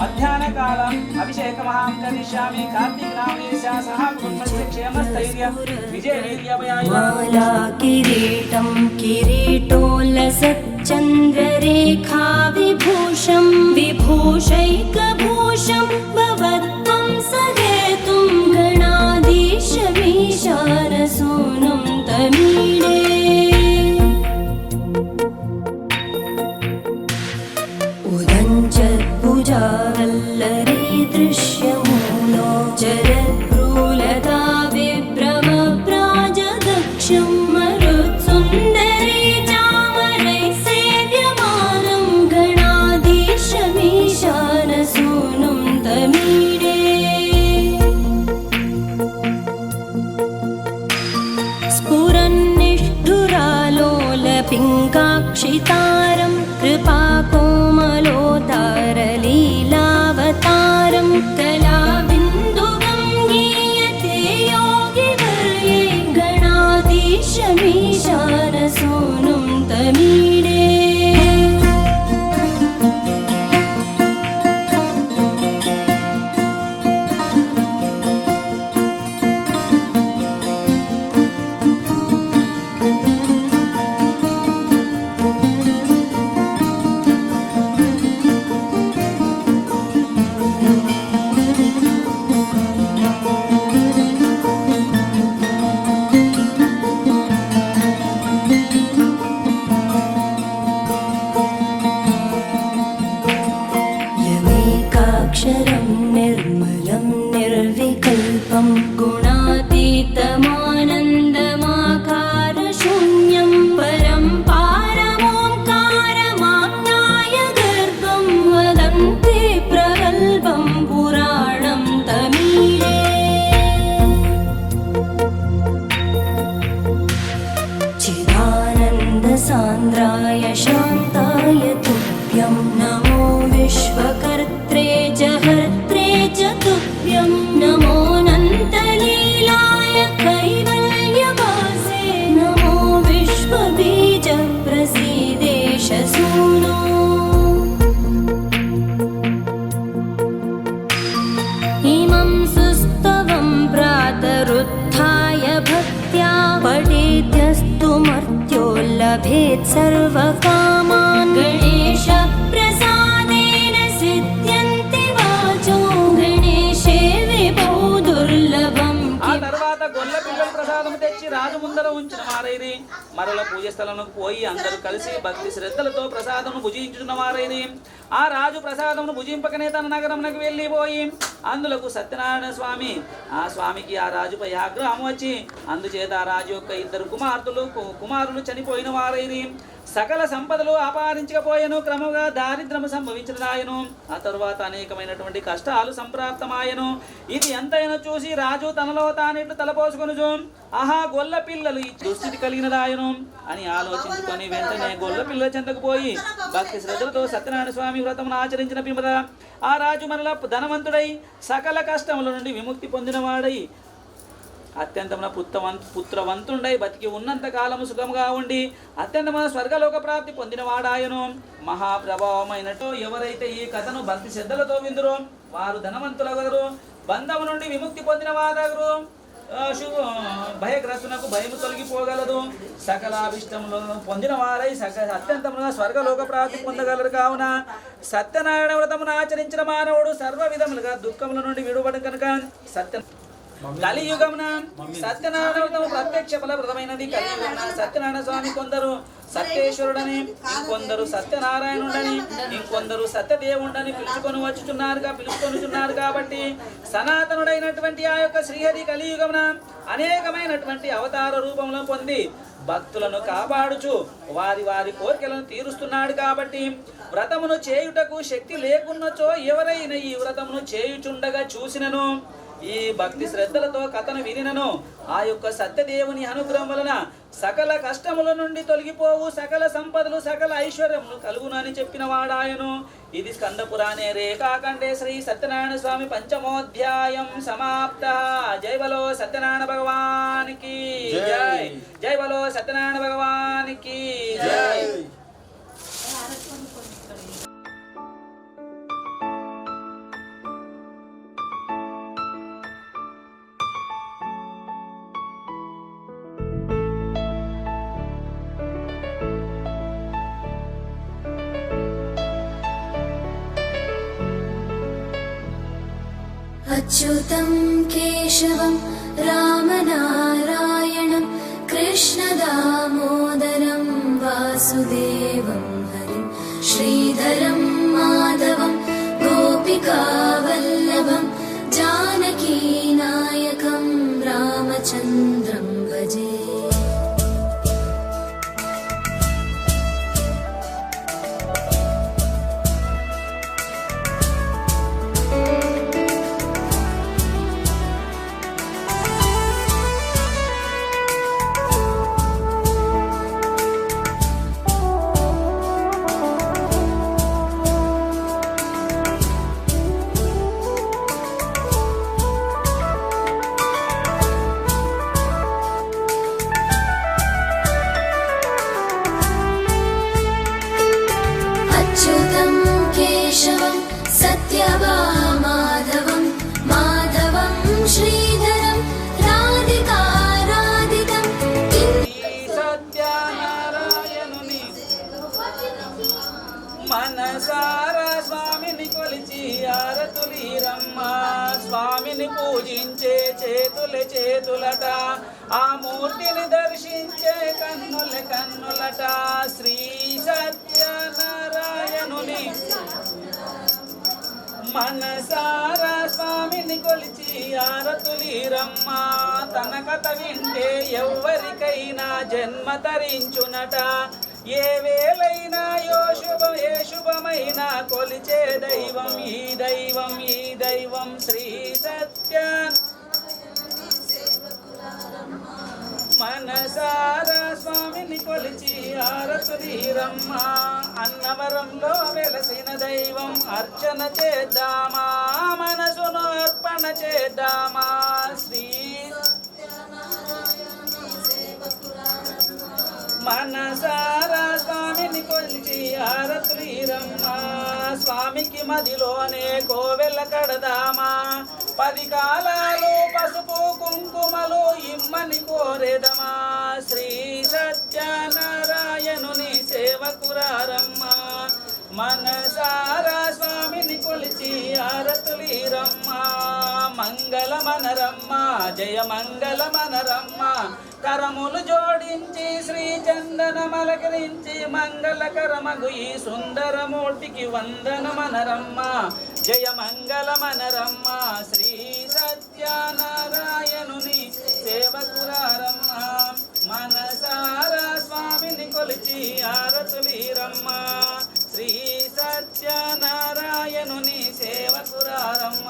మధ్యాహ్నకాల అభిషేకమహం కరిష్యామి. కార్తీకనామేశా సహ కుటుంబస్య క్షేమస్థైర్య విజయ వీర్యమయాయ కిరీటం కిరీటోల్లసచ్చంద్రరేఖా విభూషం విభూషైకభూషం భవత్వం సహేతుం గణాధీశమీశానసూనుం తమీడే. ఉదంచద్భుజావల్లరీ దృశ్యమూలో చరద్భ్రూలతా విభ్రమప్రాజదక్షం మరుత్సుందరీ చామరై సేవ్యమానం గణాధీశమీశానసూనుం తమీడే. స్ఫురన్నిష్ఠురాలోలపింకాక్షితారం కృపాకోమలోదారలీలావతారం కళాబిందుగం గీయతే యోగివర్యే గణాధీశమీశానసూనుం తమీడే. యమేకాక్షరం నిర్మలం నిర్వికల్పం గుణాతీతమానందమాకారశూన్యం పరం పారమోంకారమాజ్ఞాయ గర్భం వదంతే ప్రగల్భం పురాణం తమీడే. చిదానందసాంద్రాయ శాంతాయ తుభ్యం నమో విశ్వకర్త్రే జహర్త్రే చ తుభ్యం నమోऽనంతలీలాయ కైవల్యవాసే నమో విశ్వబీజ ప్రసీదేశ సూనో. ఇమం సుస్తవం ప్రాతరుత్థాయ భక్త్యా పఠేద్యస్తు మర్త్యో లభేత్ సర్వకామాన్ గణేశ ప్రసాదేన సిద్ధ్యంతి వాచో గణేశే విభో దుర్లభం. ఆ తర్వాత గొల్ల పిల్లల ప్రసాదం తెచ్చి రాజు ముందర ఉంచిన వారైరి. మరల పూజ స్థలంకు పోయి అందరూ కలిసి భక్తి శ్రద్ధలతో ప్రసాదమును భుజించుతున్న వారైరి. ఆ రాజు ప్రసాదమును భుజింపకనే తన నగరమునకు వెళ్ళిపోయి అందులకు సత్యనారాయణ స్వామి ఆ స్వామికి ఆ రాజుపై ఆగ్రహం వచ్చి అందుచేత ఆ రాజు యొక్క ఇద్దరు కుమారులు చనిపోయిన వారైరి. సకల సంపదలు అపహరించకపోయెను. క్రమంగా దారిద్రము సంభవించినదాయను. ఆ తరువాత అనేకమైనటువంటి కష్టాలు సంప్రాప్తమాయను. ఇది ఎంతైనా చూసి రాజు తనలో తానిట్లు తలపోసుకొనుచు ఆహా గొల్ల పిల్లలు ఈ దుస్థితి కలిగినదాయను అని ఆలోచించుకొని వెంటనే గొల్ల పిల్లల చెంతకు పోయి భక్తి శ్రద్ధలతో సత్యనారాయణ స్వామి వ్రతమును ఆచరించిన పిమ్మట ఆ రాజు మరలా ధనవంతుడై సకల కష్టముల నుండి విముక్తి పొందినవాడై అత్యంతమున పుత్రవంతుండై బతికి ఉన్నంత కాలము సుఖముగా ఉండి అత్యంతమున స్వర్గలోక ప్రాప్తి పొందినవాడాయను. మహాప్రభావమైనట్టు ఎవరైతే ఈ కథను భక్తి శ్రద్ధలతో విందురో వారు ధనవంతులగరు, బంధము నుండి విముక్తి పొందిన వారగరు, భయగ్రస్తునకు భయము తొలగిపోగలదు, సకలాభిష్టములు పొందిన వారై అత్యంతముగా స్వర్గలోక ప్రాప్తి పొందగలరు. కావున సత్యనారాయణ వ్రతమును ఆచరించిన మానవుడు సర్వ విధములుగా దుఃఖముల నుండి విడుబడి కనుక కలియుగమున సత్యనారాయణ వ్రతము ప్రత్యక్ష ఫలప్రదమైనది. కలియుగమున సత్యనారాయణ స్వామి కొందరు సత్యేశ్వరుడని, ఇంకొందరు సత్యనారాయణుడని, ఇంకొందరు సత్యదేవుడని పిలుచుకొనుచున్నారు. కాబట్టి సనాతనుడైనటువంటి ఆ యొక్క శ్రీహరి కలియుగమున అనేకమైనటువంటి అవతార రూపంలో పొంది భక్తులను కాపాడుచు వారి వారి కోరికలను తీరుస్తున్నాడు. కాబట్టి వ్రతమును చేయుటకు శక్తి లేకున్నచో ఎవరైనా ఈ వ్రతమును చేయుచుండగా చూసినను, ఈ భక్తి శ్రద్ధలతో కథను వినినను ఆ యొక్క సత్యదేవుని అనుగ్రహం వలన సకల కష్టముల నుండి తొలగిపోవు, సకల సంపదలు సకల ఐశ్వర్యములు కలుగునని చెప్పిన వాడాయను. ఇది స్కంద పురాణే రేఖాఖండే శ్రీ సత్యనారాయణ స్వామి పంచమోధ్యాయం సమాప్త. జై బలో సత్యనారాయణ భగవానికి జై. జై బలో సత్యనారాయణ భగవానికి జై. अच्युतं केशवं रामनारायणं कृष्णदामोदरं वासुदेवं हरिं श्रीधरं माधवं गोपिकावल्लभं जानकीनायकं रामचन्द्रं भजे। अच्युतं केशवं सत्यभामाधवं माधवं श्रीधरं राधिकाराधितं సత్యనారాయణుని మనసారా స్వామిని కొలిచి ఆరతులీరమ్మ స్వామిని పూజించే చేతులట ఆ మూర్తిని దర్శించే కన్నులట శ్రీ సత్యనారాయణుని మనసారా స్వామిని కొలిచి ఆరతులీరమ్మ తన కథ వింటే ఎవ్వరికైనా జన్మ తరించునట ఏ వేళైనా ఏ శుభమైనా కొలిచే దైవం ఈ దైవం శ్రీ సత్య మనసారా స్వామిని కొలిచి ఆరతులీరమ్మ అన్నవరంలో వెలసిన దైవం అర్చన చేద్దామా మనసును అర్పణ చేద్దామా శ్రీ మనసారా స్వామిని కొలిచి ఆరతులీరమ్మ స్వామికి మదిలోనే కోవెల కడదామా 10 కాలాలు పసుపు కుంకుమలు ఇమ్మని కోరెదమా శ్రీ సత్యనారాయణుని సేవకురారమ్మ మనసారా స్వామిని కొలిచి ఆరతులీరమ్మ మంగళమనరమ్మ జయ మంగళమనరమ్మ కరములు జోడించి శ్రీ చందనమలకరించి మంగళకరమగు ఈ సుందరమూర్తికి వందనమనరమ్మ జయ మంగళమనరమ్మ శ్రీ సత్యనారాయణుని సేవకురారమ్మ మనసారా స్వామిని కొలిచి ఆరతులీరమ్మ శ్రీ సత్యనారాయణుని సేవకురారమ్మ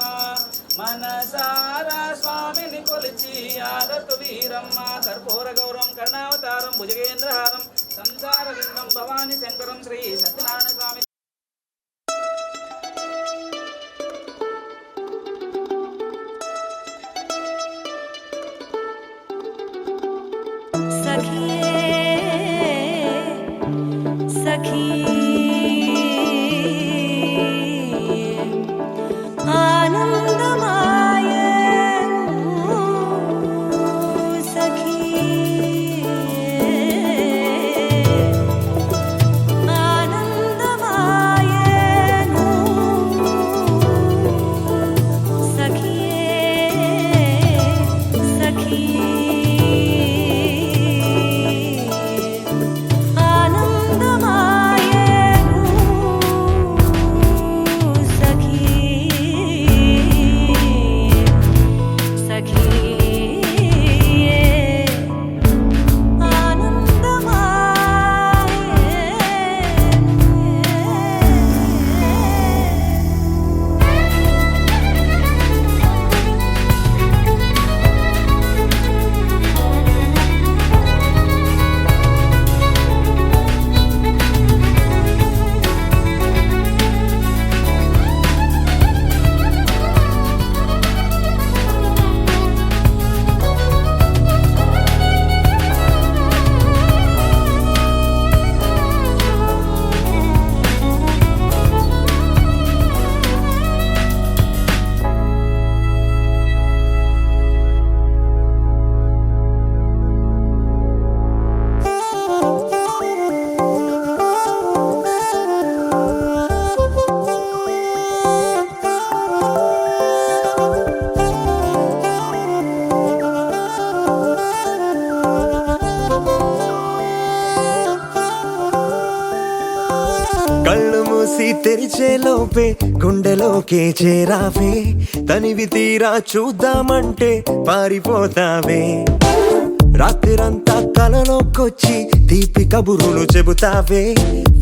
మనసారా స్వామిని కొలిచి ఆరతులీరమ్మ కర్పూర గౌరం కర్ణావతారం భుజగేంద్రహారం సంసార విందం భవాని శంకరం శ్రీ సత్యనారాయణ స్వామి सखिये లోపే గుండెలోకే చేరావే తనివి తీరా చూద్దామంటే పారిపోతావే రాత్రిరంతా కలలోకొచ్చి తీపి కబురులు చెబుతావే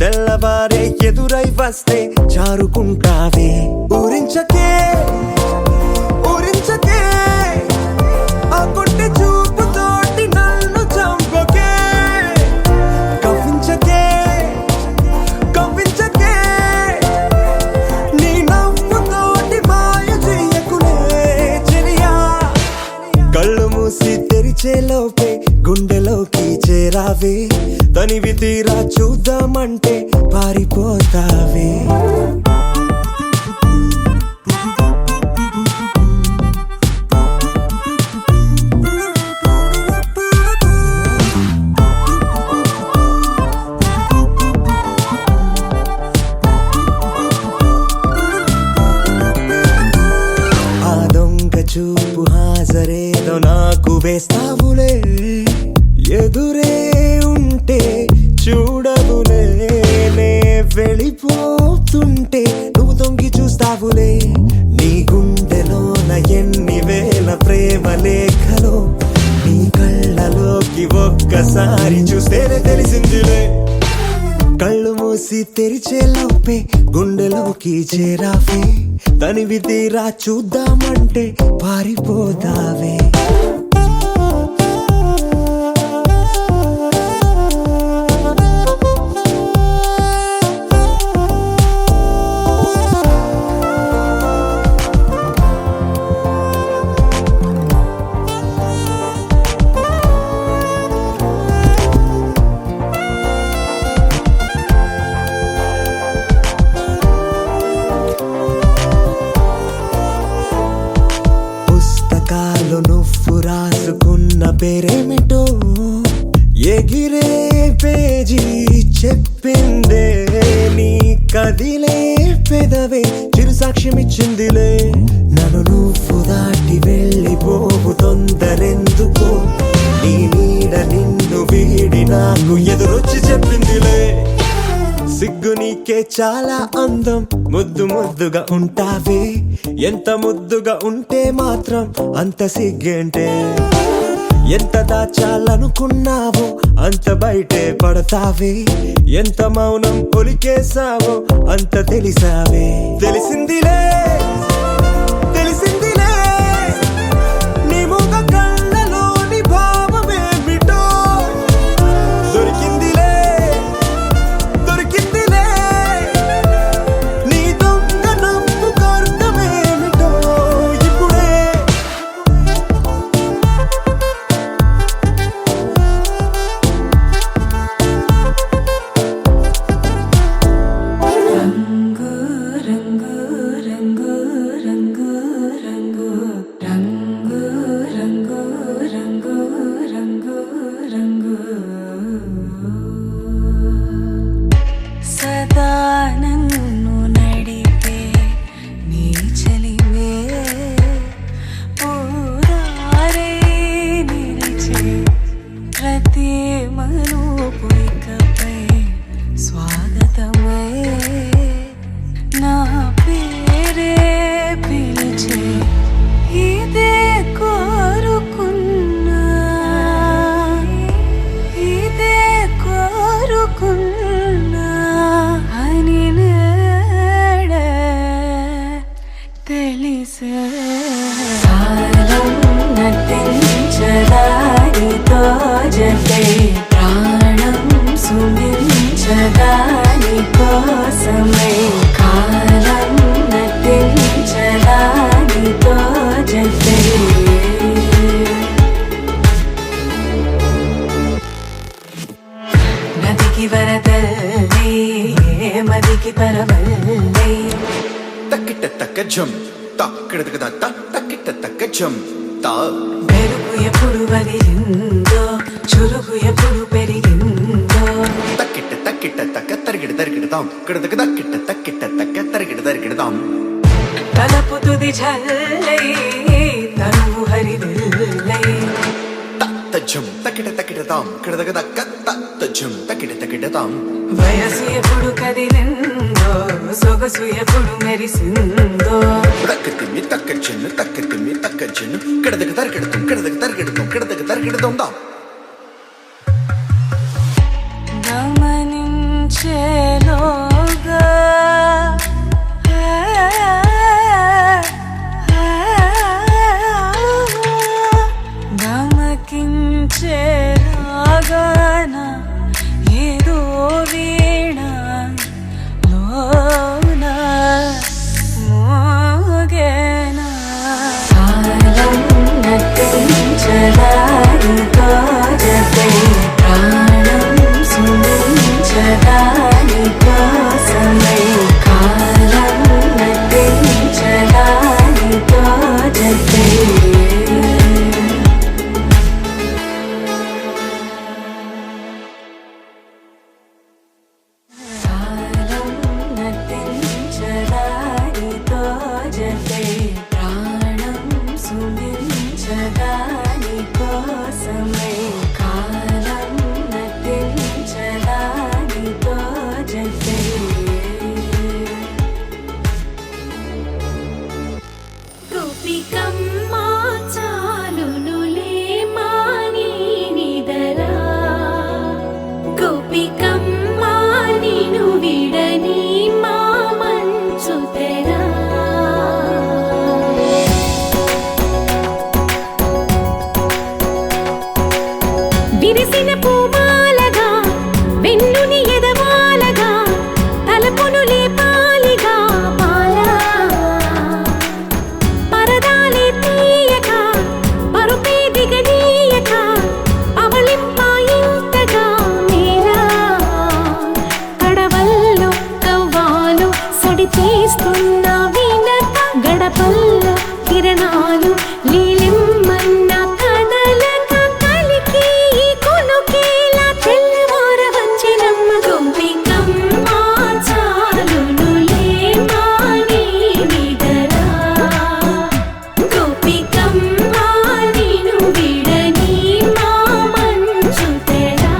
తెల్లవారే ఎదురై వస్తే జారుకుంటావే ఊరించకే ఊరించకే ఆ కొట్టె చూపుతోటి నన్ను చంపకే కవ్వించకే కవ్వించకే నీ నవ్వుతోటి మాయ చెయ్యకులే చెలియా కళ్ళు మూసి తెరిచే లోపే గుండెలోకి చేరావే తనివి తీరా చూద్దామంటే పారిపోతావే ఆ దొంగ చూపు హాజరేదో నాకు వేస్తావులే ఎదురే ఉంటే చూడవులే నే వెళ్ళిపోతుంటే నువ్వు తొంగి చూస్తావులే నీ గుండెలోన ఎన్ని వేల ప్రేమ లేఖలో నీ కళ్ళలోకి ఒక్కసారి చూస్తేనే తెలిసిందిలే కళ్ళు మూసి తెరిచే లోపే గుండెలోకి చేరావే తనివి తీరా చూద్దామంటే పారిపోతావే పుస్తకాలు నువ్వు రాసుకున్న పేరేమిటో ఎగిరే పేజీ చెప్పిందే నీ కదిలే పెదవే చిరు సాక్ష్యమిచ్చిందిలే నన్ను నువ్వు దాటి వెళ్ళిపోవు తొందరెందుకో నీ నీడ నిన్ను వీడి నాకు ఎదురొచ్చి చెప్పిందిలే సిగ్గు నీకే చాలా అందం ముద్దు ముద్దుగా ఉంటావే ఎంత ముద్దుగా ఉంటే మాత్రం అంత సిగ్గేంటే ఎంత దాచాలనుకున్నావో అంత బయటే పడతావే ఎంత మౌనం ఒలికేసావో అంత తెలిసావే తెలిసిందిలే తెలిసిందిలే నీ ముఖ కళ్ళలోని భావమేమిటో దొరికిందిలే దొరికిందిలే నీ దొంగ నవ్వుకు అర్థమేమిటో ఇప్పుడే సదా నన్ను నడిపే నీ చలివే పూరారే నిలిచే ప్రతి మలుపు ఇకపై స్వాగతమై నా పేరే పిలిచే ఇదే కోరుకున్నా ఇదే కోరుకున్నా అని నేడే తెలిసే కాలం నటించదానితో జతే ప్రాణం సుమించదాని కోసమై కాలం నటించదానితో జతే నదికి వరదల్లి మదికి పరవల్లి తక్కిట తక్క జం తక్కిట తక్కిట తక్క జం తా మెరుపు ఎప్పుడు వదిలిందో చురుకు ఎప్పుడు పెరిగిందో తక్కిట తక్కిట తక్క తరిగిడ తరిగిడదాం కిడదక తక్కిట తక్కిట తక్క తరిగిడ తరిగిడదాం తలపు తుది జల్లై తనువు హరివిల్లై తజ్జం తక్కిట తక్కిడదాం కిడదక తక్క తజ్జం తక్కిట తక్కిడదాం వయసు ఎప్పుడు కదిలిందో సొగసు ఎప్పుడు మెరిసిందో తక్కతిమ్మి తక్కచ్చెన్ను తక్కతిమ్మి తక్కచ్చెన్ను కిడదకు తరకెడుతాం కిడదకు తరకెడుతాం కిడదకు తరకెడుతాం దా గమనించేలోగా గమకించేలాగాన ఏదో వీణ లోన మోగేనా కాలం నటించదాని తోజపై ప్రాణం సుమించదాని కోసమై కాలం నటించదాని తోజపై ప్రాణం సుమించదాని కోసమై కాలం నటించదాని తోజతే గోపికమ్మా చాలునులే మాని నిదరా గోపికమ్మా నిను విడని మా మంచు తెరా విరిసిన పూమాలగా వెన్నుని ఎదవాలగా తలపును లేపాలిగా మాలా పరదాలే తీయక పరుపే దిగనీయక అవలింపాయింతగా మేరా కడవల్లో కవ్వాలు సడి చేస్తున్న వినత గడపల్లో కిరణాలు లీలిమ్మన్న కదలక కలికి ఈ కొనుకేలా తెల్లవార వచ్చినమ్మ గోపికమ్మ చాలునులే మాని నిదరా గోపికమ్మ నిను విడని మా మంచు తెరా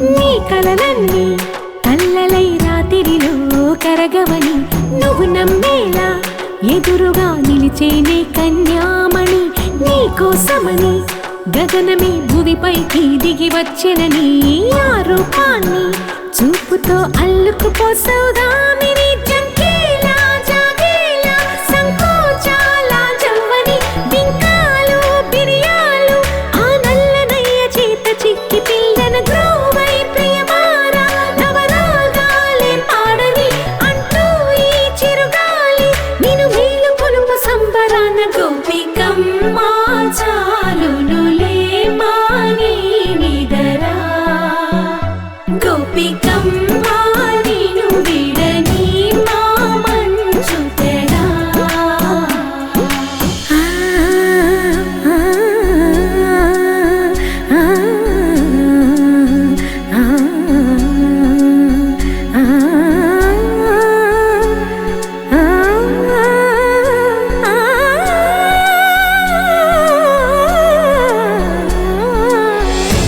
నీ కలలన్నీ కల్లలై రాత్రిలో కరగవని నువ్వు నమ్మేలా ఎదురుగా నిలిచేనే కన్యామణి నీ కోసమని గగనమే భువిపైకి దిగి వచ్చెనని ఆ రూపాన్ని చూపుతో అల్లుకుపోసౌదామిని జంకేలా జాగేలా సంకోచాల జవ్వని బింకాలు బిరియాలు ఆ నల్లనయ్య చేత చిక్కి పిల్లన గ్రోవై ప్రియమారా నవరాగాలే పాడని అంటూ ఈ చిరుగాలి నిన్ను మేలు కొలుపు సంబరాన గోపికమ్మ చాలునులే మాని నిదరా గోపికమ్మ నిను విడని మా మంచు తెరా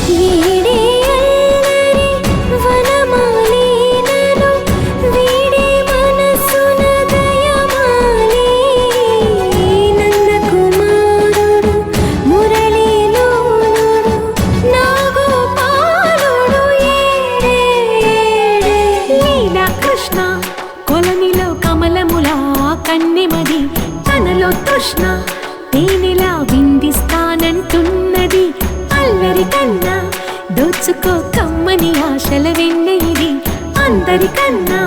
వీడే అల్లరి వనమాలినను వీడే మనసున దయమాలి నందకుమారుడు మురళీలోనుడు నాగోపాలుడు ఏడే లీలా కృష్ణ కొలనిలో కమలములా కన్నెమది తనలో తృష్ణ తేనెలా విందిస్తానంటున్నది అల్లరి కన్నా దోచుకో కమ్మని ఆశల వెన్నెయిది అందరికన్నా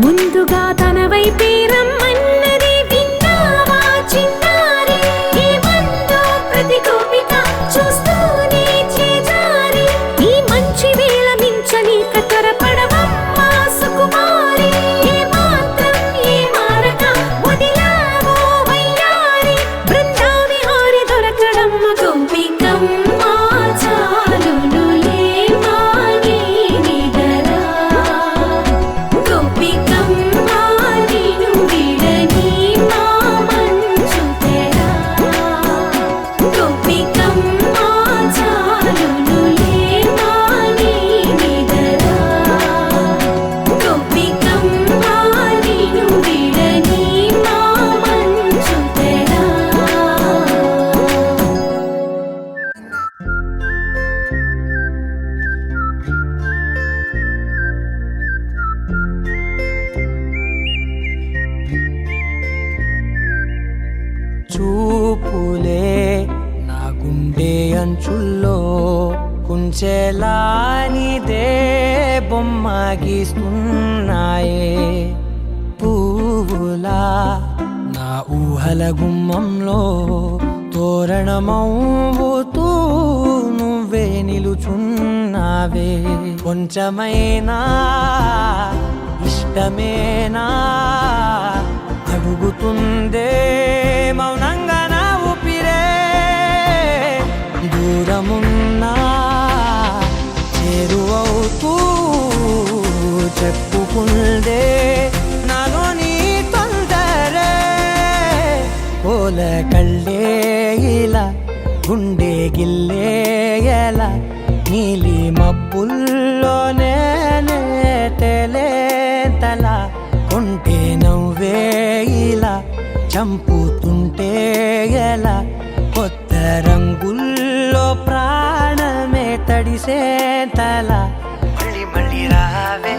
ముందుగా తన వైపే రమ్మన్నది విన్నావా చిన్నారి ఏమందో ప్రతి గోపిక చూస్తూనే చేజారి ఈ మంచి వేళ మించనీక త్వరపడవమ్మా సుకుమారి చూపులే నా గుండె అంచుల్లో కుంచెలా నీదే బొమ్మ గీస్తున్నాయే పువ్వులా నా ఊహల గుమ్మంలో తోరణమవుతూ నువ్వే నిలుచున్నావే కొంచెమైనా ఇష్టమేనా అడుగుతుందే మౌనంగా నా ఊపిరే దూరమున్నా చేరువవుతూ చెప్పుకుందే నాలో నీ తొందరే కోల కళ్ళే ఇలా గుండె గిల్లే ఎలా నీలి మబ్బుల్లోనే తల కొంటే నవ్వే ఇలా చంపుతుంటే ఎలా కొత్త రంగుల్లో ప్రాణమే తడిసే తల మళ్ళీ మళ్ళీ రావే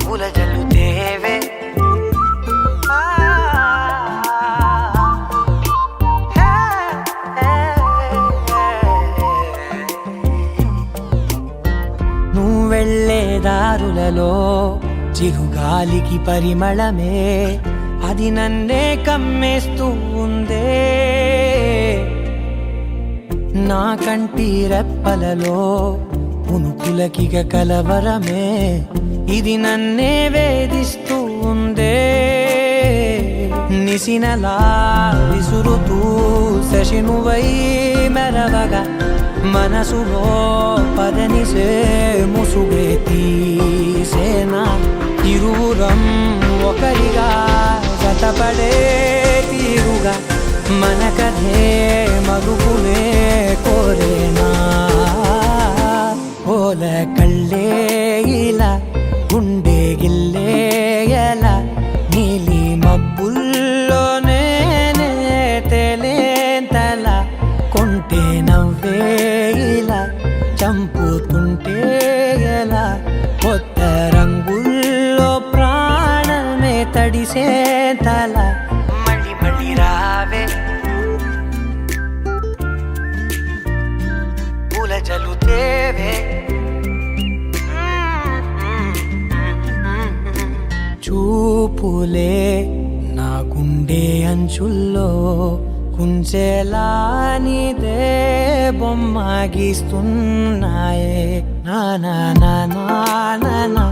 పూల జల్లుతేవే నువ్వు వెళ్ళే దారులలో చిరుగాలికి పరిమళమే అది నన్నే కమ్మేస్తూ ఉందే నా కంటి రెప్పలలో పునుకులకిగ కలవరమే ఇది నన్నే వేధిస్తూ ఉందే నిసినలా విసురుతూ శశినువై మెరవగా మనసులో పదనిసే ముసుగే తీసేనా ఇరువురం ఒకరిగా జతపడే తీరుగా మన కథే మరుగులే కోరేనా కోల కళ్ళే ఇలా గుండె గిల్లే ఎలా నీలి మబ్బుల్లోనే తేలేంతల కొంటే నవ్వే ఇలా చంపుతుంటే ఎలా కొత్త రంగుల్లో ప్రాణమే తడిసే తల మళ్ళీ మళ్ళీ రావే పూల జల్లుతేవే చూపులే నా గుండె అంచుల్లో కుంచెలా నీదే బొమ్మ గీస్తున్నాయే నా నా నా నా నా నా